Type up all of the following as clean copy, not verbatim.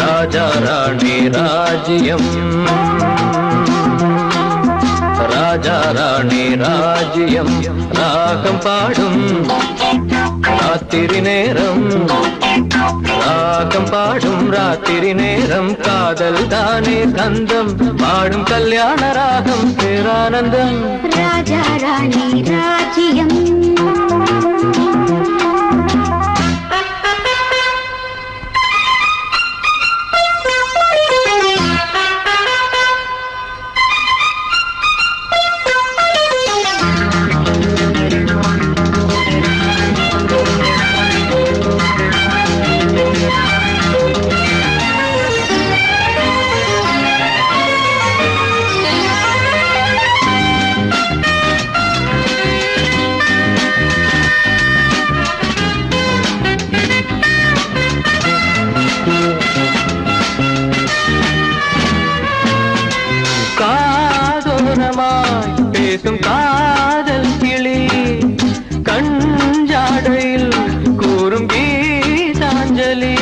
ராஜா ராணி ராஜ்யம் ராஜா ராணி ராஜ்யம் ராகம் பாடும் ராத்திரி நேரம் ராகம் பாடும் ராத்திரி நேரம் காதல் தானே கந்தம் பாடும் கல்யாண ராகம் பேரானந்தம் ராஜா ராணி ராஜ்யம் பேசும் காதல் கிளி கஞ்சாடையில் கூறும் கீதாஞ்சலி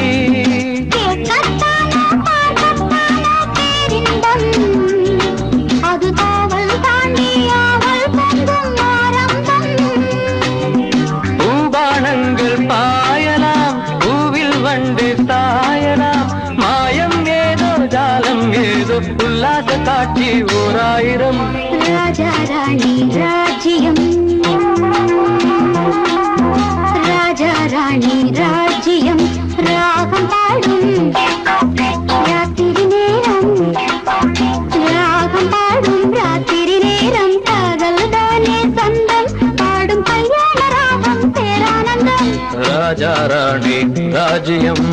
அது காவல் தாண்டியாவல் பூபானங்கள் பாயலாம் பூவில் வண்டு சாயலாம் மாயம் ஏதோ ஜாலம் ஏதோ உல்லாச காட்சி ஓராயிரம் ராஜா ராணி ராஜ்யம் ராஜா ராணி ராஜ்யம் ராகம் பாடும் ராத்திரி நேரம் ராகம் பாடும் ராத்திரி நேரம் காதல் தானே சந்தம் பாடும் கல்யாண ராகம் பேரானந்தம் ராஜா ராணி ராஜ்யம்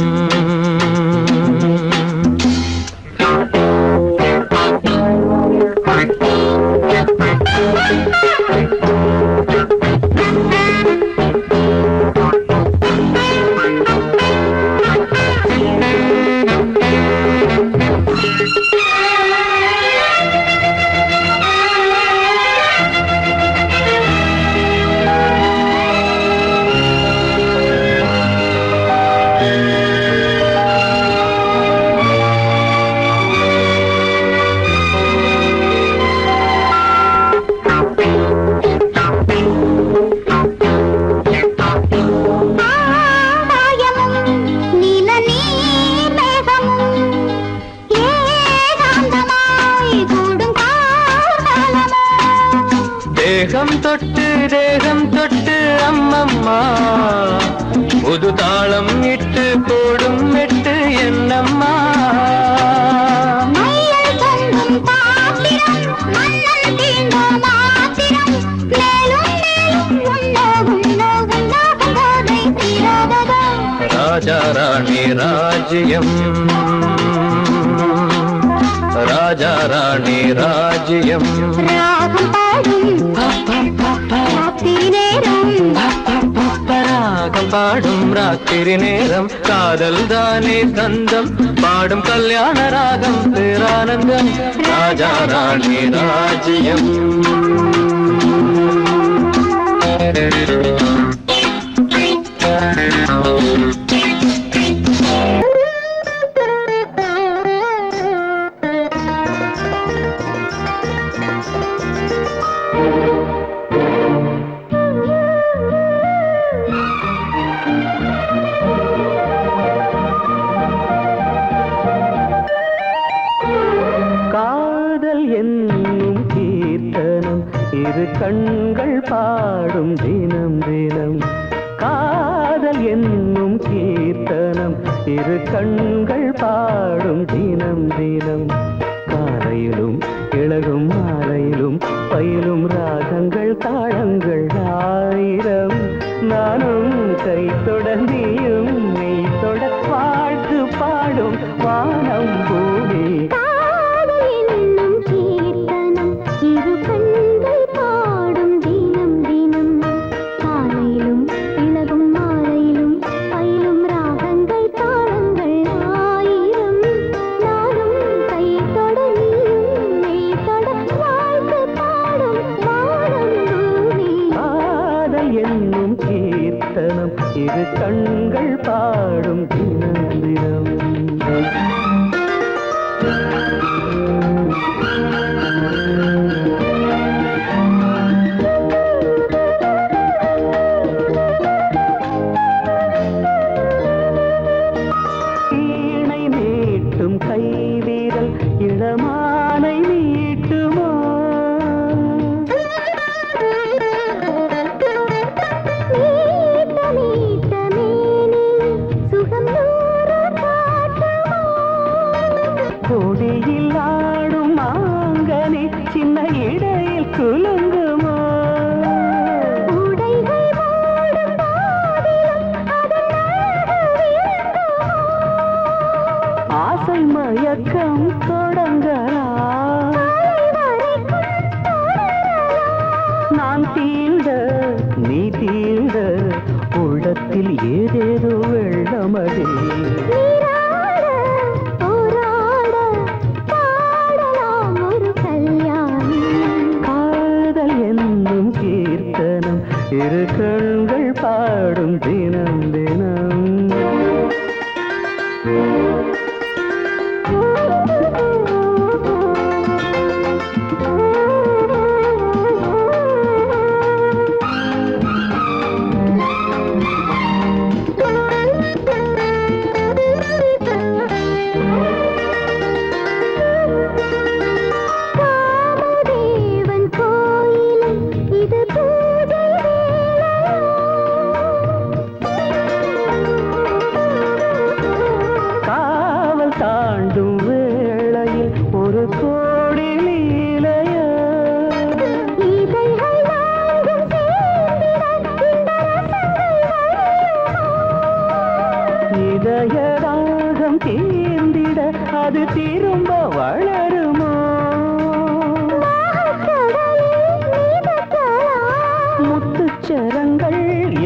தேகம் தொட்டு அம்மம்மா புது தாளம் இட்டு போடும் மெட்டு என்னம்மா ராஜா ராணி ராஜ்யம் ராஜா ராணி ராஜ்யம் ராகம் பாடும் ராத்திரி நேரம் காதல் தானே கந்தம் பாடும் கல்யாண ராகம் பேரானந்தம் ராஜா ராணி ராஜ்யம் இரு கண்கள் பாடும் தினம் தினம் காதல் என்னும் கீர்த்தனம் இரு கண்கள் பாடும் தினம் தினம் காலையிலும் இளகும் மாலையிலும் பயிலும் ராகங்கள் தாளங்கள் ஆயிரம் நானும் கை தொடர்ந்தியும் இரு கண்கள் பாடும் தினம் தினம். இளமானை நீட்டுமோ கொடியில் ஆடும் மாங்கனி சின்ன இடையில் குலுங்குமோ ஆசை மயக்கம் தொடங்கலாம் நான் தீண்ட நீ தீண்ட உள்ளத்தில் ஏதேதோ வெள்ளமடி காதல் என்னும் கீர்த்தனம் இரு கண்கள் பாடும் தினம் தினம். தாண்டும் வேளையில் ஒரு கோடி லீலைய இதயராகம் தீர்ந்திட அது திரும்ப வளருமோ முத்துச்சரங்கள்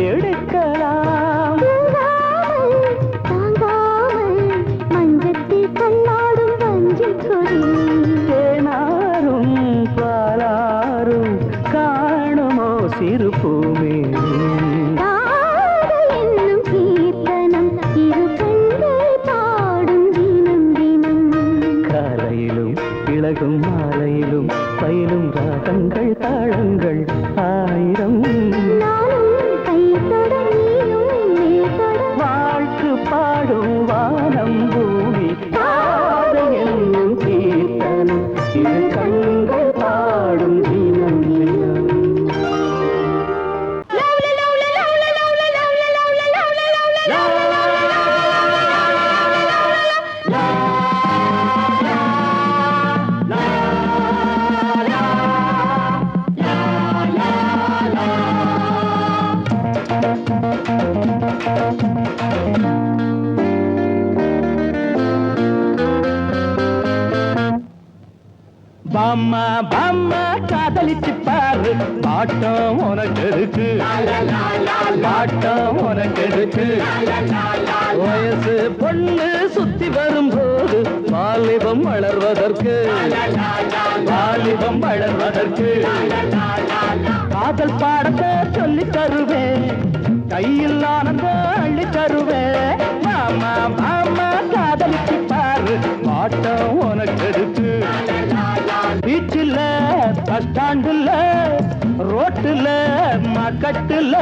எடுக்கலாம் தேனாரும் பாலாரும் காணுமோ சிறு பூமே என்னும் கீர்த்தனம் இரு கண்கள் பாடும் தினம் தினம். காலையிலும் இளகும் மாலையிலும் பயிலும் ராகங்கள் தாளங்கள் ஆயிரம் வாழ்க்கு பாடும் வானம் பூமி என்னும் கீர்த்தனம் இரு கண்கள் பாடும் தினம் தினம். பாம்மா பாம்மா காதலிச்சு பாரு பாட்டம் உனக்கு இருக்கு பாட்டம் உனக்கு இருக்கு வயசு பொண்ணு சுத்தி வரும்போது வாலிபம் வளர்வதற்கு வாலிபம் வளர்வதற்கு காதல் பாடத்தை சொல்லி தருவேன் கையில் ஆனந்தம் அள்ளி தருவேன் மாமா மாமா காதலிச்சு பாரு பாட்டம் உனக்கு இருக்கு பீச்சில் பஸ் ஸ்டாண்டுல ரோட்டுல மக்கட்டுல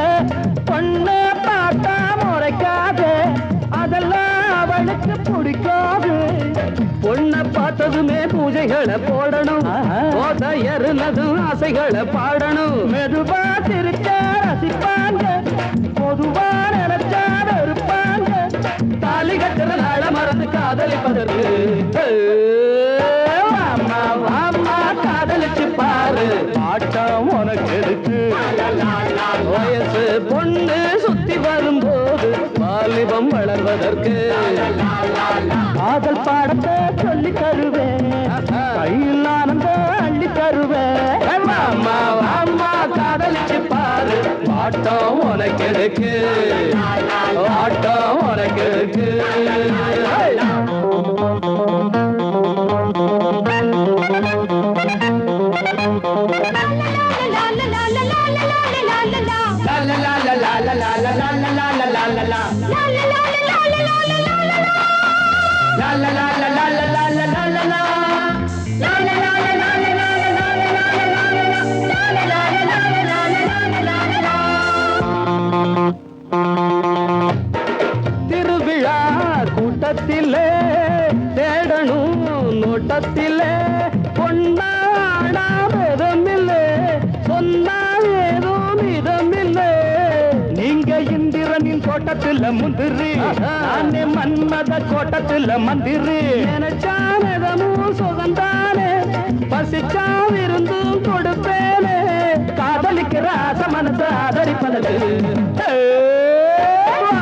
பொண்ணு பார்த்தா முறைக்காது அதெல்லாம் அவளுக்கு பிடிக்காது பொண்ணை பார்த்ததுமே பூஜைகளை போடணும் ஏறுனதும் ஆசைகளை பாடணும் மெதுவா சிரிச்ச ரசிப்பாங்க பொதுவா நினைச்சா இருப்பாங்க தாலி கட்டுற நாள மறந்து காதலிப்பதற்கு காதலிச்சு பாரு பாட்டம் உனக்கு இருக்கு வயசு பொண்ணு சுத்தி வரும்போது வாலிபம் வளர்வதற்கு காதல் பாடத்தை சொல்லி தருவேன் கையில் ஆனந்தம் அள்ளி தருவேன் அம்மா அம்மா காதலிச்சு பாரு பாட்டம் உனக்கு இருக்கு பாட்டம் உனக்கு இருக்கு. la la la la la la la la la la la la la la la la la தோட்டத்துல முந்திரி நானே மன்மத கோட்டத்துல மந்திரி நினைச்சானதமும் சுகந்தானே பசிச்சா விருந்தும் கொடுப்பேனே காதலிக்கிற ஆசை மனசை ஆதரிப்பதற்கு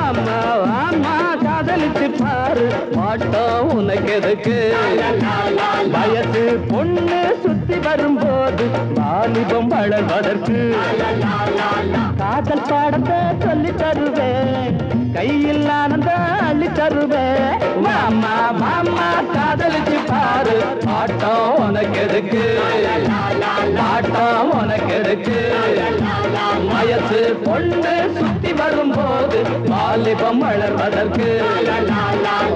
அம்மா அம்மா காதலிச்சு பாரு மாட்டோம் உனக்கு எதுக்கு வயசு பொண்ணு சுத்தி வரும்போது வாலிபம் வளர்வதற்கு காதல் பாடத்தை சொல்லி தருவேன் கையில் ஆனந்த அள்ளி தருவேன் மாமா மாமா காதலிச்சு பாரு மாட்டோம் உனக்கு எதுக்கு மாட்டோம் உனக்கு எதுக்கு வயசு பொண்ணு சுத்தி வரும்போது வாலிபம் வளர்வதற்கு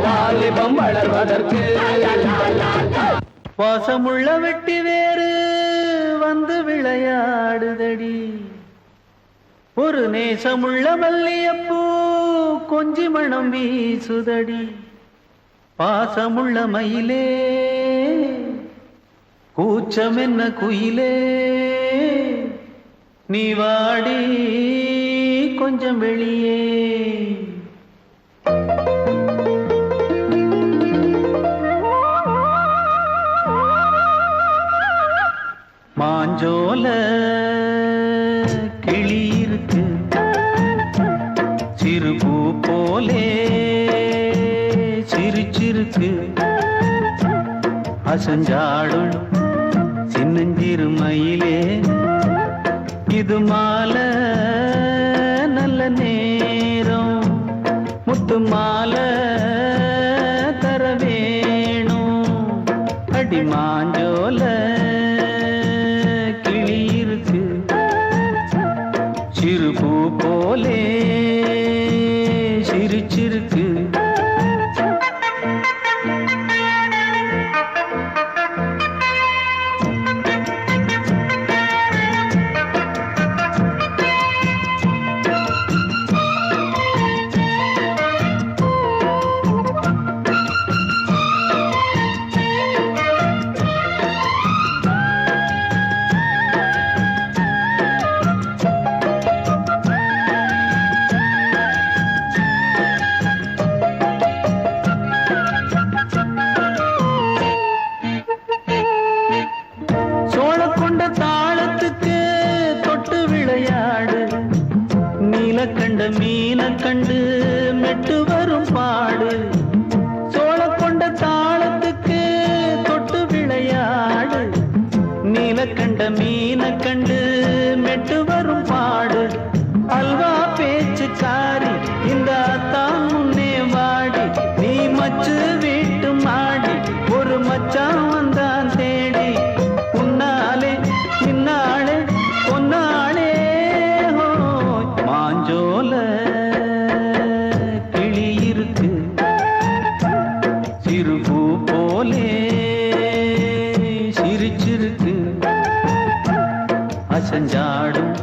வாலிபம் வளர்வதற்கு வாசமுள்ள வெட்டி வேறு வந்து விளையாடுதடி ஒரு நேசமுள்ள மல்லியப்பூ கொஞ்சி மணம் வீசுதடி பாசமுள்ள மயிலே கூச்சம் என்ன குயிலே நீ வாடி கொஞ்சம் வெளியே மாஞ்சோல கிளி இருக்கு சிறுபூ போலே சிரிச்சிருக்கு அசஞ்சாடும் சின்னஞ்சிறு மயிலே இது மாலை நல்ல நேரம் முத்து மாலை தர வேணும் அடி மாஞ்சோல கிளி இருக்கு சிறுபூ போலே சிரிச்சிருக்கு கண்ட மீன கண்டு மெட்டு வரும் பாடு சோழ கொண்ட தாளத்துக்கு தொட்டு விளையாடு நீல கண்ட மீன கண்டு மெட்டு வரும் பாடு அல்வா பேச்சுக்காரி இந்த தான் முன்னே வாடி நீ மச்சு வீட்டு மாடி ஒரு மச்சான் வந்தான் தேடி உன்னாலே பின்னாலே பொன்னாளே மாஞ்சோல கிளி இருக்கு சிறுபூ போலே சிரிச்சிருக்கு அசஞ்சாடும்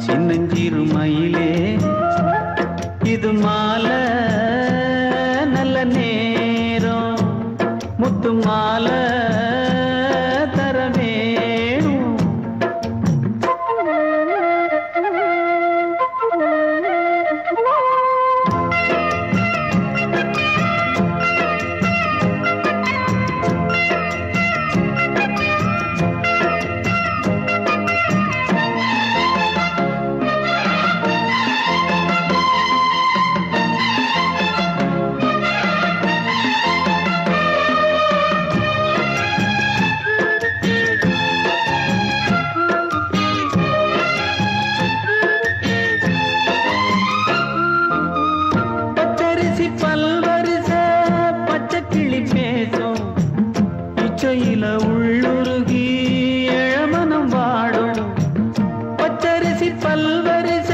சின்னஞ்சிறு மயிலே இது மாலை நல்ல நேரம் முத்து மாலை தர வேணும் உள்ளுருகி இளமனம் வாடும் பச்சரிசி பல்வரிச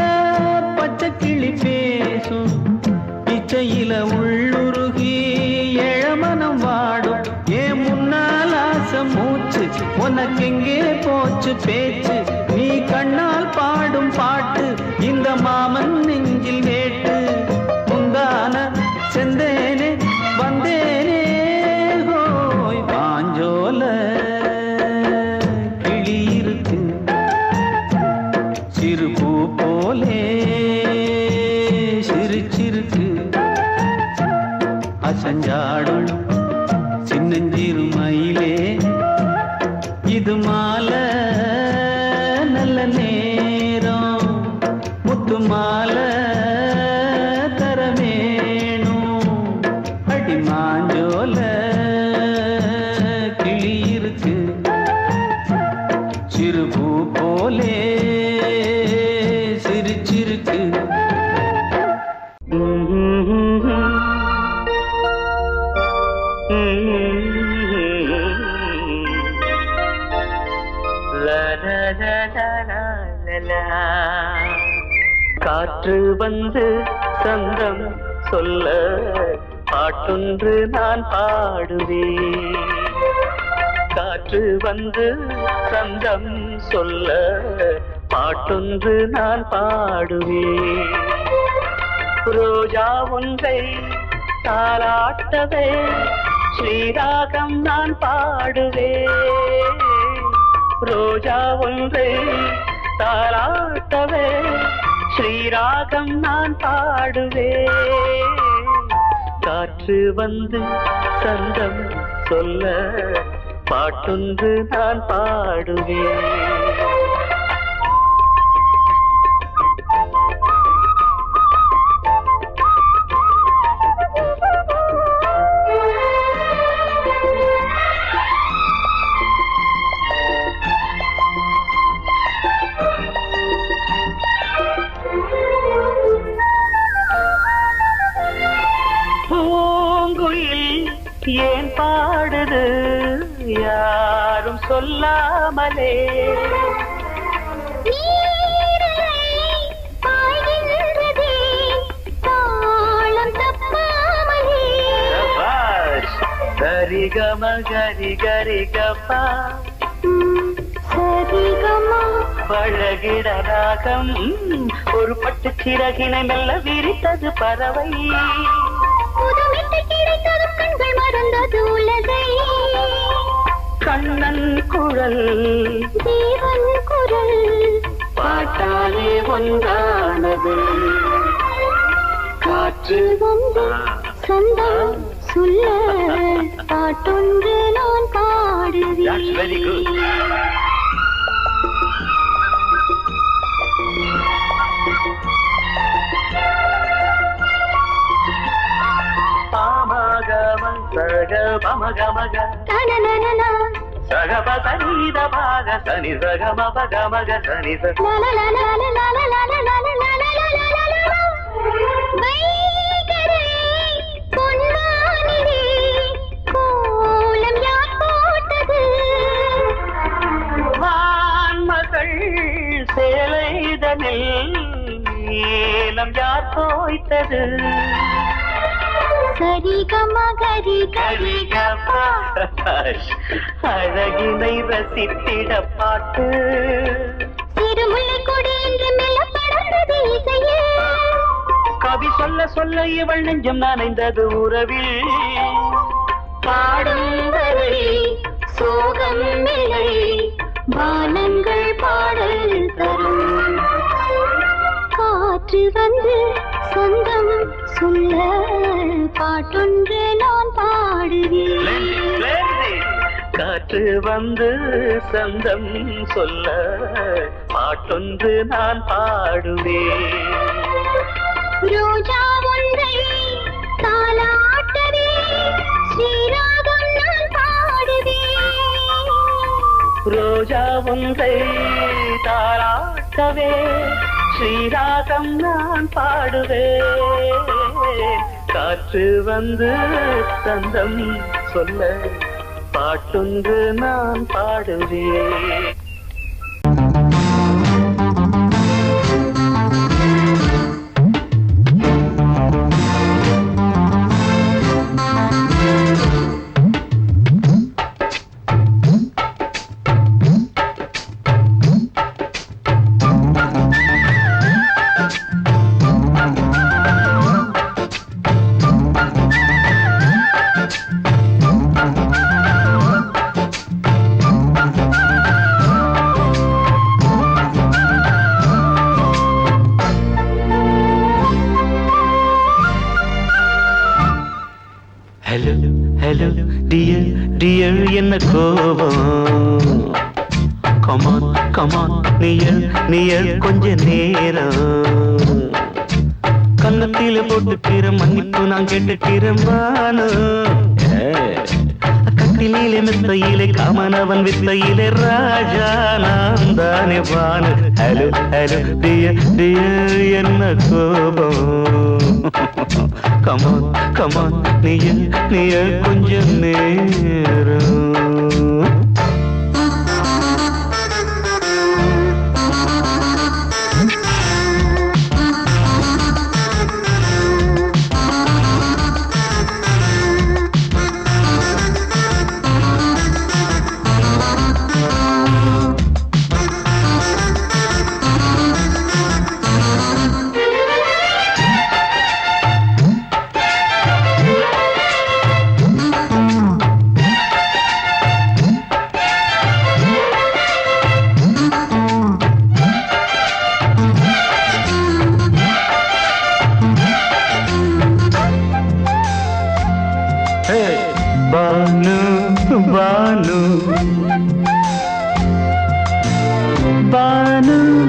பச்சை கிளி பேசும் இச்சையில உள்ளுருகி இளமனம் வாடும் ஏன் முன்னால் ஆசை மூச்சு உனக்கெங்கே போச்சு பேச்சு நீ கண்ணால் பாடும் பாட்டு இந்த மாமன் நெஞ்சில் வேட்டு முந்தான செந்தேனே வந்தேனே மாஞ்சோல கிளி இருக்கு சிறுபூ போலே சிறு மாலை தரமேணும் அடி மாஞ்சோல கிளி இருக்கு சிறுபூ போலே சிரிச்சிருக்கு காற்று வந்து சந்தம் சொல்ல பாட்டொன்று நான் பாடுவேன் காற்று வந்து சந்தம் சொல்ல பாட்டொன்று நான் பாடுவேன் ரோஜா ஒன்றை தாலாட்டவே ஸ்ரீராகம் நான் பாடுவேன் ரோஜா ஒன்றை தாலாட்டவே ஸ்ரீராகம் நான் பாடுவேன் காற்று வந்து சந்தம் சொல்ல பாட்டொன்று நான் பாடுவேன் ஏன் பாடுது யாரும் சொல்லாமலே சரிகம கரி கரி கப்பா பழகிட ராகம் ஒரு பட்டு சிறகினை மெல்ல விரித்தது பறவை கண்ணன் குரல் தேவன் குரல் பாட்டாலே ஒன்றானது காற்று வந்து சந்தம் சொல்ல பாட்டொன்று நான் பாடுவேன் சக பமகமக சகப சனித பாக சனி சகம பகமக சனி வான்மகள் சேலைதனில் நீலம் யார் தோய்த்தது அழகினை ரசித்திட பாட்டு திருமுல்லை கொடி என்று மெல்ல படர்ந்தது இசையே கவி சொல்ல சொல்ல இவள் நெஞ்சம் நனைந்தது உறவில் பாடும் வரை சோகம் நிலை வானங்கள் பாடல் தரும் காற்று வந்து சொந்தம் சொல்ல பாட்டொன்று நான் பாடுவேன் காற்று வந்து சந்தம் சொல்ல பாட்டொன்று நான் பாடுவேன் ரோஜா ஒன்றை தாலாட்டவே ஸ்ரீராகம் நான் பாடுவேன் ரோஜா ஒன்றை தாலாட்டவே ஸ்ரீராகம் நான் பாடுவேன் காற்று வந்து சந்தம் சொல்ல பாட்டொன்று நான் பாடுவேன் Hello, dear, dear, என்ன கோபம்? Come on, கமான் நீய கொஞ்ச நேரம் கன்னத்தில போட்டுக்கிற மன்னிப்பு நான் கேட்டுக்கிறேன் பானு கட்டிலே மெத்தையிலே காமனவன் வித்தையிலே ராஜா நான் தானே பானு ஹலோ ஹலோ டியர் என்ன கோபம் கமான் நீய கொஞ்ச நேரம்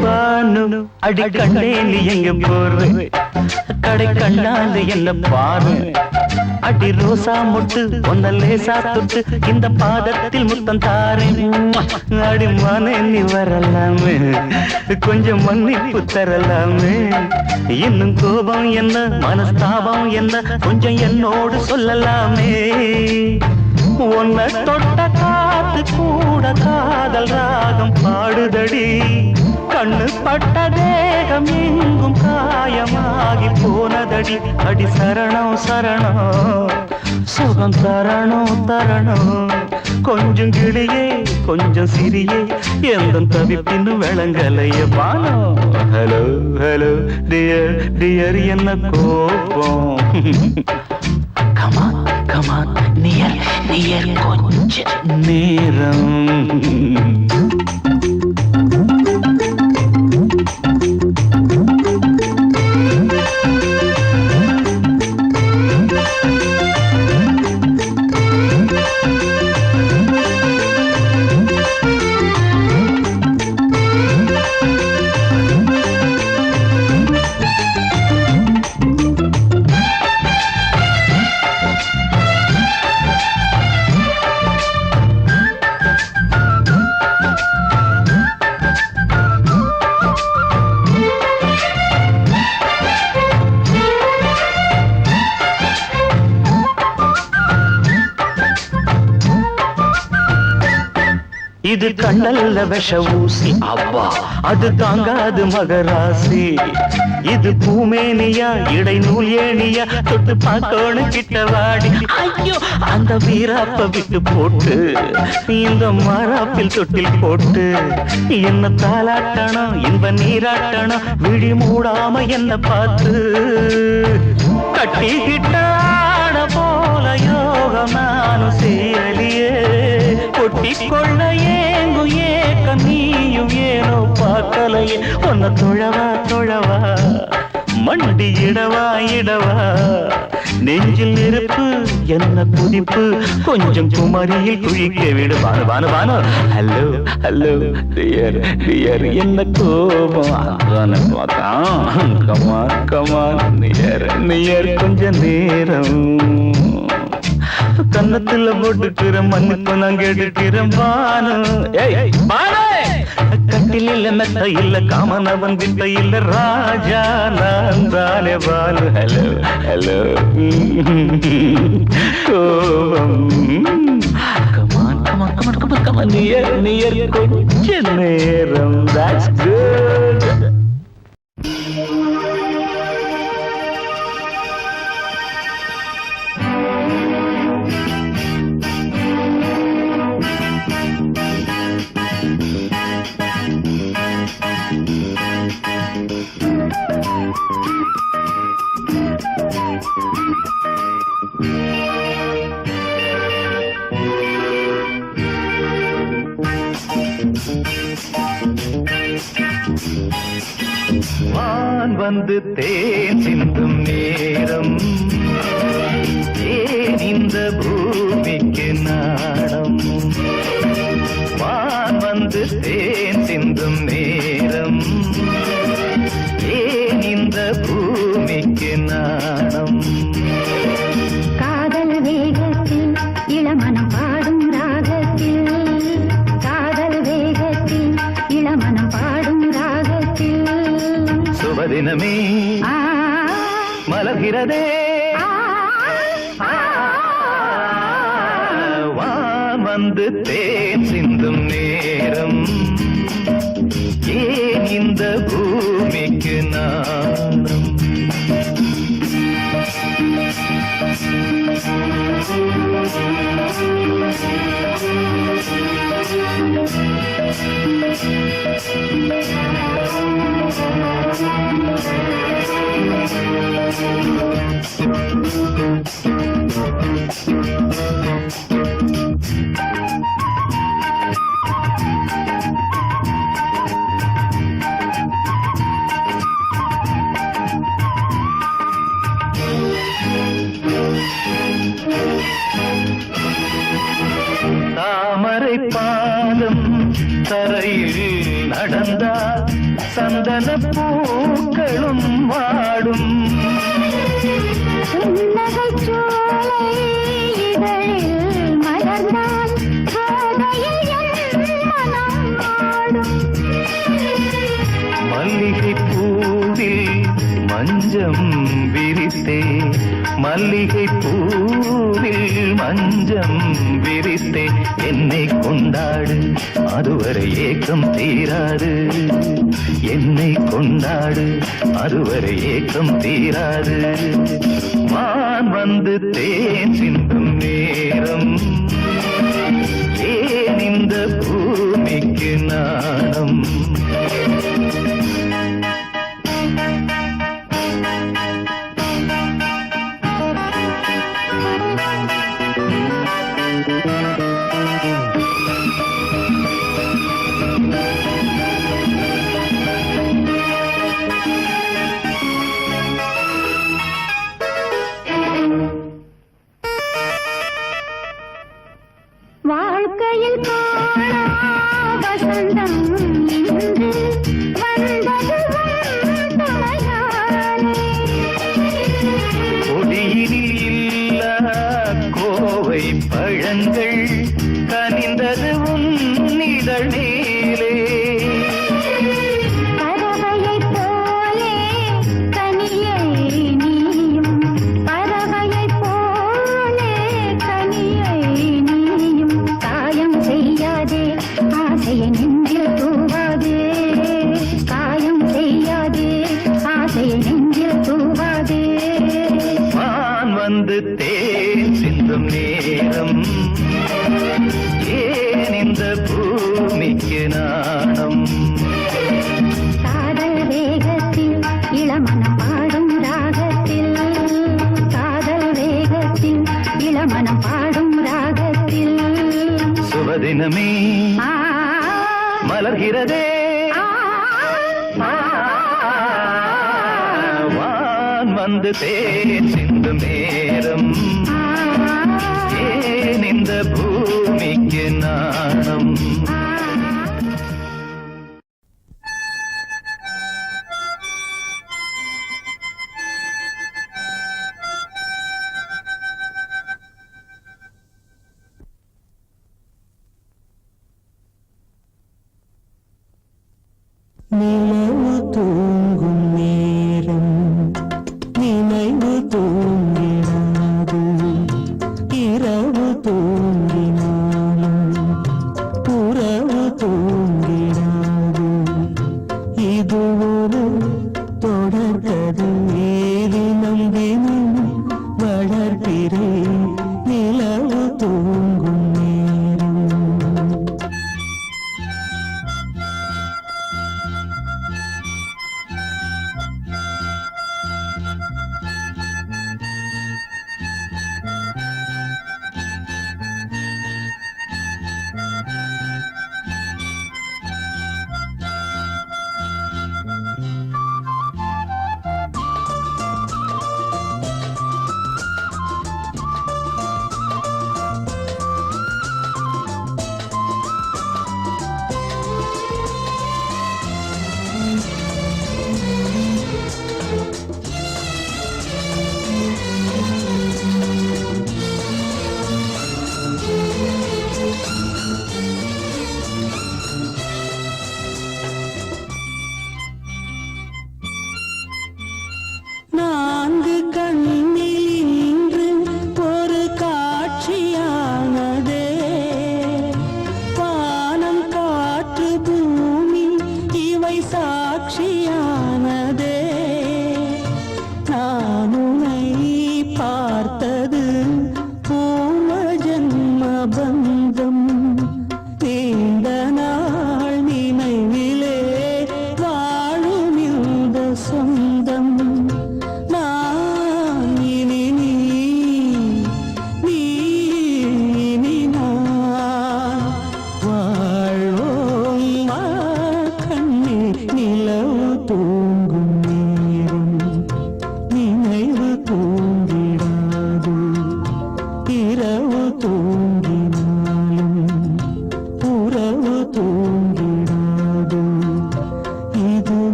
பானு அடி கண்ணே நீ எங்க போற கடை கண்ணால என்ன பாரு அடி ரோசா முட்டு ஒன்ன லேசா தொட்டு இந்த பாதத்தில் முத்தம் தாரேன் அடி மானே நீ வரலாமே கொஞ்சம் மன்னிப்பு தரலாமே இன்னும் கோபம் என்ன மனஸ்தாபம் என்ன கொஞ்சம் என்னோடு சொல்லலாமே உன்னை தொட்ட காத்து கூட காதல் ராகம் பாடுதடி கண்ணு பட்ட தேகம் எங்கும் காயமாகி போனதடி அடி சரணம் சுகம் தரணும் கொஞ்சம் கிளியே கொஞ்சம் சிறியே எந்த தவிப்பின்னு விளங்கலைய பானோ ஹலோ டியர் என்ன கோபம் கமான் நியர் கொஞ்ச நேரம் இது கண்ணல்ல விஷ ஊசி அவ்வா அது தாங்காது மகராசி இது பூமேனியா இடை நூல் ஏனியா தொட்டு பார்க்கோணு கிட்ட வாடி ஐயோ அந்த வீராப்ப விட்டு போட்டு இந்த மாறாப்பில் தொட்டில் போட்டு என்ன தாளாட்டணும் இன்ப நீராட்டணும் விழி மூடாம என்ன பார்த்து கட்டிக்கிட்டாட போல யோகம் நானும் சேரலியே கொட்டிக்கொள்ள ஏங்கு ஏக்க நீயும் ஏனோ பார்க்கலையே உன்னை தொழவா மண்டி இடவா நெஞ்சில் நெருப்பு என்ன குதிப்பு கொஞ்சம் குமரியில் குழிக்க விடு பானு ஹலோ டியர் என்ன கோபம் கமான் நியர் கொஞ்ச நேரம் கன்னத்துல போட்டுக்கிற மன்னிப்பு நான் கேட்டுக்கிறேன் பானு கட்டில மெத்த இல்ல காமனவன் வித்த இல்ல ராஜா நான் தானே பானு ஹலோ கமான் நியர் கொஞ்ச நேரம் that's good வான் வந்து தேன் சிந்தும் நேரம் ஏன் இந்த பூமிக்கு நாடம் வான் வந்து தேன் சிந்தும் நேரம் ஏன் இந்த பூமிக்கு நாணம் காதல் வேகத்தில் இளமனம் பாடும் ராகத்தில் காதல் வேகத்தில் இளமனம் பாடும் ராகத்தில் சுபதினமே மலர்கிறதே வான் வந்து தேன் சிந்தும் நேரம் ஏன் இந்த பூமிக்கு நாணம் தாமரை பாதம் தரையில் நடந்தால் சந்தன பூக்களும் வாடும் புன்னகைச் சோலை இதழில் மலர்ந்தால் கோதையில் என் மனம் ஆடும். மல்லிகை பூவில் மஞ்சம் விரித்தே மல்லிகை பூவில் மஞ்சம் விரித்தே என்னை கொண்டாடு அதுவரை ஏக்கம் தீராது என்னை கொண்டாடு அதுவரை ஏக்கம் தீராது மான் வந்து தேன் சிந்தும் நேரம் ஏன் இந்த பூமிக்கு நாணம் வாழ்க்கையில் காணா வசந்தம் இன்று வந்தது துணையானே. கொடியினில் இல்ல கோவை பழங்கள் கனிந்தது உன்னிதழ் நீலே பறவையைப் போலே கனியை நீயும் பறவையைப் போலே கனியை நீயும் காயம் செய்யாதே ஆசையை நெஞ்சில் தூவாதே காயம் செய்யாதே ஆசையை நெஞ்சில் தூவாதே மான் வந்து தேன் சிந்தும் நேரம் ஏன் இந்த பூமிக்கு நாணம் காதல் வேகத்தில் இளமனம் பாடும் ராகத்தில் காதல் வேகத்தில் இளமனம் பாடும் ராகத்தில் சுபதினமே ஆ, மலர்கிறதே ஆ, ஆ, வான் வந்து தேன் சிந்தும் நேரம் ஏன் இந்த பூமிக்கு நாணம் நிலவு தூங்கும் நேரம் நினைவு தூங்கினாது இரவு தூங்கினாலும் உறவு தூங்கினாது இது ஒரு தொடர்கதை தினம் தினம் வளர்கிறேன் நிலவு தூங்கும் நேரம்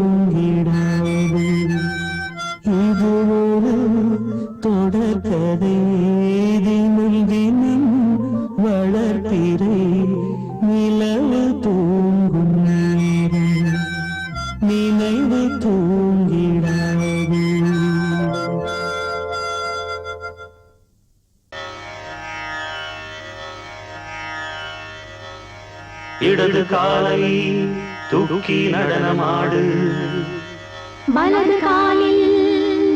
தூங்கிடாது இது ஒரு தொடர்கதை தினம் தினம் வளர்ப்பிறை நிலவு தூங்கும் நேரம் நினைவு தூங்கிடாது. இடது காலை தூக்கி நடனமாடு வலது காலில்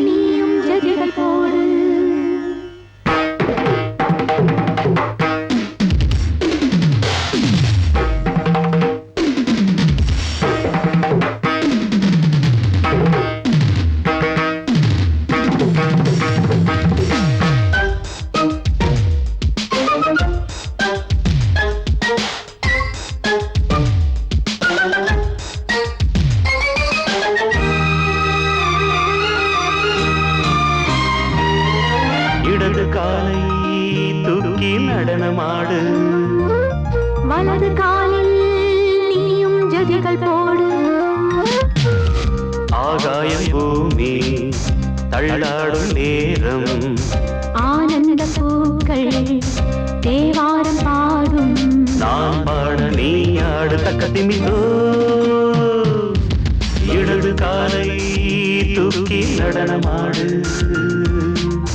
நீயும் ஜதிகள் போடு. இடது காலை தூக்கி நடனமாடு வலது காலில் நீயும் ஜதிகள் போடு. ஆகாயம் பூமி தள்ளாடும் நேரம் ஆனந்த பூக்கள் தேவாரம் பாடும். நான் பாட நீ ஆடு தக்க திமிதோ. இடது காலை தூக்கி நடனமாடு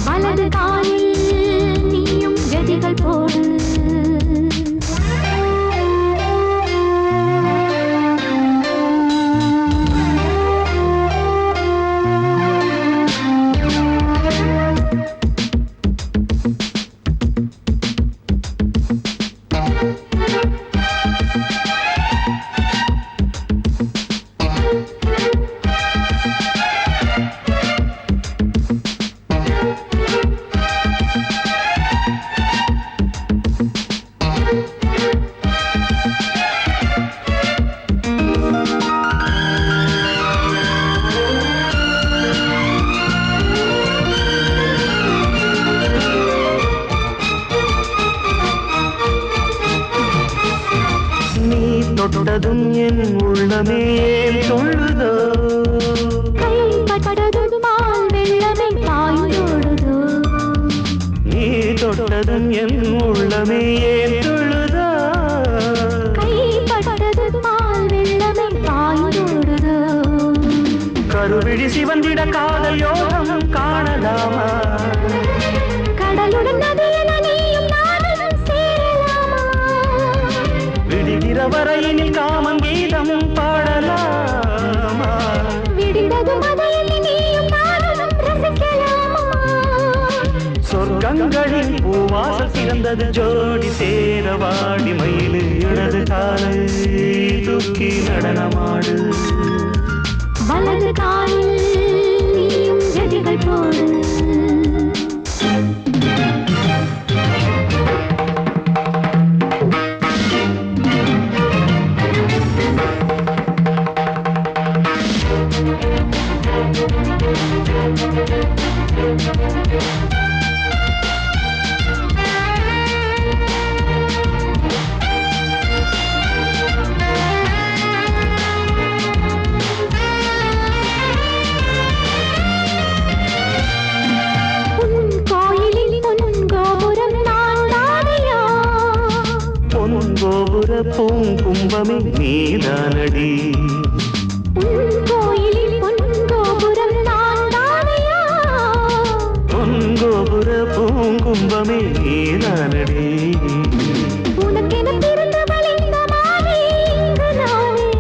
வலது காலில் நீயும் ஜதிகள் போடு. தொட்டதும் என் உள்ளமே தொழுதோ. கைப்பட்டதும் மால் வெள்ளமே பாய்ந்தோடுதோ. நீ தொட்டதும் என் உள்ளமே தொழுதோ. கைப்பட்டதும் மால் வெள்ளமே பாய்ந்தோடுதோ. கருவிழி சிவந்திட காதல் யோகம் காணலாமா. கடலுடன் நதியில நீயும் நானும் சேரலாமா. விடுகிற வரையினில் காமம் கீதம் பாடலாமா. விடிந்தது மதையில் நீயும் நானும் ரசிக்கலாமா. சொர்க்கங்களின் பூவாசல் சிறந்தது ஜோடி சேர வாடி மயிலு. இடது காலை தூக்கி நடனமாடு வலது காலில் நீயும் ஜதிகள் போடு. கோபுர பூங்கும்பமே நீதானடி. கோயிலில் பொன்கோபுரம் நான் தானையா. பொன்கோபுர பூங்கும்பமே நீதானடி. உனக்கென பிறந்தவள் இந்த மாலை இங்கு நானே.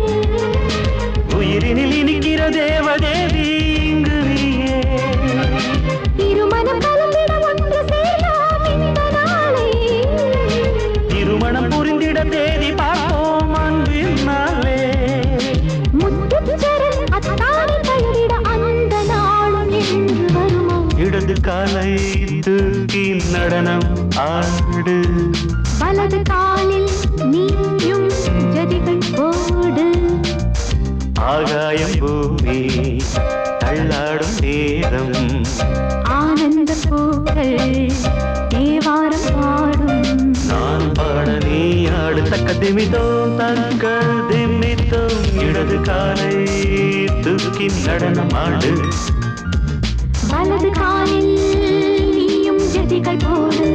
உயிரினில் இனிக்கிற தேவதேவி இங்கு நீயே. இருமனம் கலந்திட ஒன்று சேரலாம் இந்த நாளே. திருமணம் புரிந்திட தேதி பார்ப்போம் அன்பின் நாளே. முத்துச்சரன் அத்தானை பெயரிட அந்த நாளும் என்று வருமோ. இடது காலை தூக்கி நடனம் ஆடு வலது காலில் நீயும் ஜதிகள் போடு. ஆகாயம் பூமி தள்ளாடும் நேரம் ஆனந்த பூக்கள் தேவாரம் பாடும். நான் பாட நீ ஆடு தக்க திமிதோம் தக்க திமித்தோம். இடது காலை தூக்கி நடனமாடு வலது காலில் நீயும் ஜதிகள் போடு